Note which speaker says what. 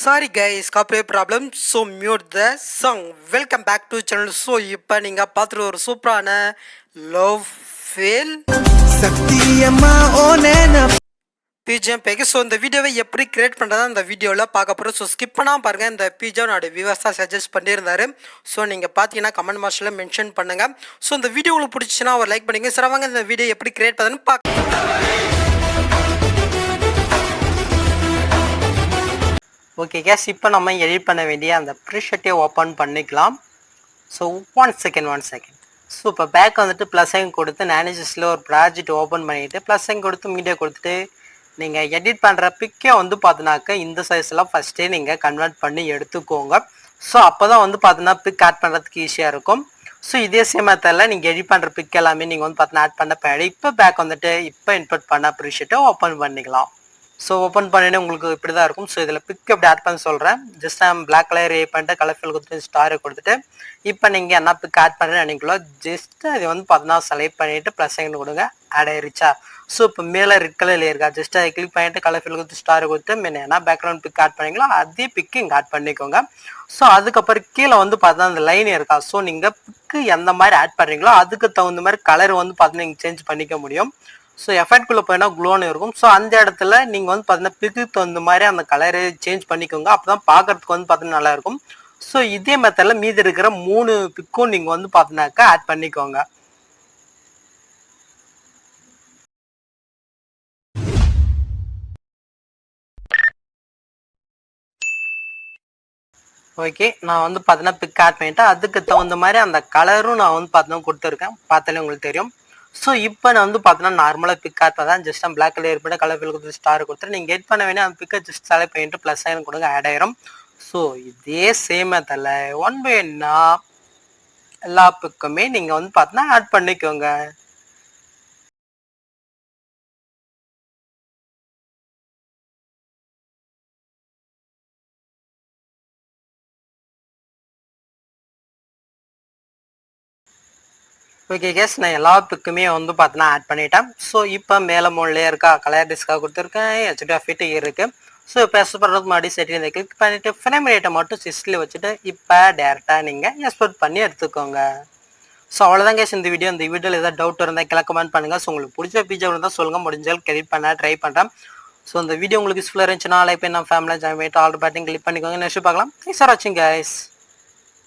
Speaker 1: Sorry guys, copyright problem, so mute the song. Welcome back to channel. So இப்போ நீங்க பார்த்துட்டு ஒரு சூப்பரான லவ் ஃபீல் சக்தியம்மா ஓனேன BGM பேக்கு. ஸோ இந்த வீடியோவை எப்படி கிரியேட் பண்ணுறதா இந்த வீடியோவில் பார்க்க போகிறோம். ஸோ ஸ்கிப் பண்ணாமல் பாருங்கள். இந்த பிஜே என்னோட வியூவர்ஸாக சஜஸ்ட் பண்ணியிருந்தாரு. ஸோ நீங்கள் பார்த்தீங்கன்னா கமெண்ட் பாக்ஸில் மென்ஷன் பண்ணுங்கள். ஸோ இந்த வீடியோ உங்களுக்கு பிடிச்சிச்சுன்னா ஒரு லைக் பண்ணுங்க. சார் வாங்க இந்த வீடியோ எப்படி கிரியேட் பண்ணுறதுன்னு பார்க்க. ஓகே கேஸ், இப்போ நம்ம எடிட் பண்ண வேண்டிய அந்த ப்ரீஷெட்டை ஓப்பன் பண்ணிக்கலாம். So one second. ஸோ இப்போ பேக் வந்துட்டு +ஐ கொடுத்து மேனேஜர்ஸில் ஒரு ப்ராஜெக்ட் ஓப்பன் பண்ணிவிட்டு +ஐ கொடுத்து மீடியா கொடுத்துட்டு நீங்கள் எடிட் பண்ணுற பிக்கை வந்து பார்த்தினாக்க இந்த சைஸ்லாம் ஃபஸ்ட்டே நீங்கள் கன்வெர்ட் பண்ணி எடுத்துக்கோங்க. ஸோ அப்போ தான் வந்து பார்த்தீங்கன்னா பிக் ஆட் பண்ணுறதுக்கு ஈஸியாக இருக்கும். ஸோ இதே சேம் மெத்தடில் நீங்கள் எடிட் பண்ணுற பிக் எல்லாமே நீங்கள் வந்து பார்த்தீங்கன்னா ஆட் பண்ண பின்னாடி இப்போ பேக் வந்துட்டு இப்போ இன்புட் பண்ண ப்ரீஷெட்டை ஓப்பன் பண்ணிக்கலாம். ஸோ ஓப்பன் பண்ணிட்டு உங்களுக்கு இப்படி தான் இருக்கும். ஸோ இதில் பிக் எப்படி ஆட் பண்ண சொல்கிறேன். ஜஸ்ட் நான் பிளாக் கலர் பண்ணிட்டு கலர் ஃபில் கொடுத்துட்டு ஸ்டாரை கொடுத்துட்டு இப்போ நீங்கள் என்ன பிக் ஆட் பண்ணுறேன்னு நினைக்கலோ ஜஸ்ட் அது வந்து பார்த்தீங்கன்னா செலக்ட் பண்ணிவிட்டு +ஐ கொடுங்க, ஆட் ஆயிடுச்சா. ஸோ இப்போ மேலே ரெட் கலரில் இருக்கா, ஜஸ்ட் அதை கிளிக் பண்ணிட்டு கலர் ஃபில் கொடுத்து ஸ்டாரை கொடுத்து என்ன பேக்ரவுண்ட் பிக் ஆட் பண்ணிங்களோ அதே பிக்கு இங்கே ஆட் பண்ணிக்கோங்க. ஸோ அதுக்கப்புறம் கீழே வந்து பார்த்தா அந்த லைன் இருக்கா. ஸோ நீங்கள் பிக்கு எந்த மாதிரி ஆட் பண்ணுறீங்களோ அதுக்கு தகுந்த மாதிரி கலர் வந்து பார்த்தீங்கன்னா நீங்கள் சேஞ்ச் பண்ணிக்க முடியும். ஸோ எஃபெக்ட்குள்ளே போயினா க்ளோன்னு இருக்கும். ஸோ அந்த இடத்துல நீங்கள் வந்து பார்த்தீங்கன்னா பிக்குக்கு தகுந்த மாதிரி அந்த கலரை சேஞ்ச் பண்ணிக்கோங்க. அப்போ தான் பார்க்குறதுக்கு வந்து பார்த்தீங்கன்னா நல்லாயிருக்கும். ஸோ இதே மெத்தடில் மீதி இருக்கிற 3 பிக்கும் நீங்கள் வந்து பார்த்தீங்கன்னாக்கா ஆட் பண்ணிக்கோங்க. ஓகே, நான் வந்து பார்த்தீங்கன்னா பிக் ஆட் பண்ணிவிட்டேன். அதுக்கு தகுந்த மாதிரி அந்த கலரும் நான் வந்து பார்த்தீங்கன்னா கொடுத்துருக்கேன், பார்த்தாலே உங்களுக்கு தெரியும். ஸோ இப்போ நான் வந்து பார்த்தீங்கன்னா நார்மலாக பிக் ஆட் பண்ணால் ஜஸ்ட் நான் பிளாக் கலர் பண்ணி கலர் ஃபில் கொடுத்து ஸ்டார் கொடுத்துட்டு நீங்கள் எட் பண்ண வேண்டிய அந்த பிக்கை ஜஸ்ட் செலக்ட் பண்ணிட்டு +ஐ கொடுங்க, ஆட் ஆயிரும். ஸோ இதே சேம் மெத்தடில் 1 by 1 எல்லா பிக்குமே நீங்கள் வந்து பார்த்தீங்கன்னா ஆட் பண்ணிக்கோங்க. ஓகே கேஸ், நான் எல்லா பிக்குமே வந்து பார்த்தீங்கன்னா ஆட் பண்ணிட்டேன். ஸோ இப்போ மேலே மூலையே இருக்கா கலர் டிஸ்காக கொடுத்துருக்கேன், HDFT இருக்குது. ஸோ இப்போ எக்ஸ்போர்ட் பண்ணுறதுக்கு முன்னாடி செட்டிங் கிளிக் பண்ணிவிட்டு ஃப்ரேம் ரேட்டை மட்டும் 60 வச்சுட்டு இப்போ டேரெக்டாக நீங்கள் எக்ஸ்போர்ட் பண்ணி எடுத்துக்கோங்க. ஸோ அவ்வளோதான் கேஸ் இந்த வீடியோ. இந்த வீடியோவில் ஏதாவது டவுட் இருந்தால் கீழே கமெண்ட் பண்ணுங்கள். ஸோ உங்களுக்கு பிடிச்ச பிஜே இருந்தால் சொல்லுங்கள், முடிஞ்சால் கிரியேட் பண்ண ட்ரை பண்ணுறேன். ஸோ இந்த வீடியோ உங்களுக்கு யூஸ்ஃபுல்லாக இருந்துச்சுன்னா லைக் பண்ணி நம்ம ஃபேமிலியில் ஜாயின் பண்ணிட்டு ஆல்ரெடி பேட்டிங் கிளிக் பண்ணிக்கோங்க. நெக்ஸ்ட் பார்க்கலாம். தேங்க்ஸ் ஃபார் வாட்சிங் கைஸ்.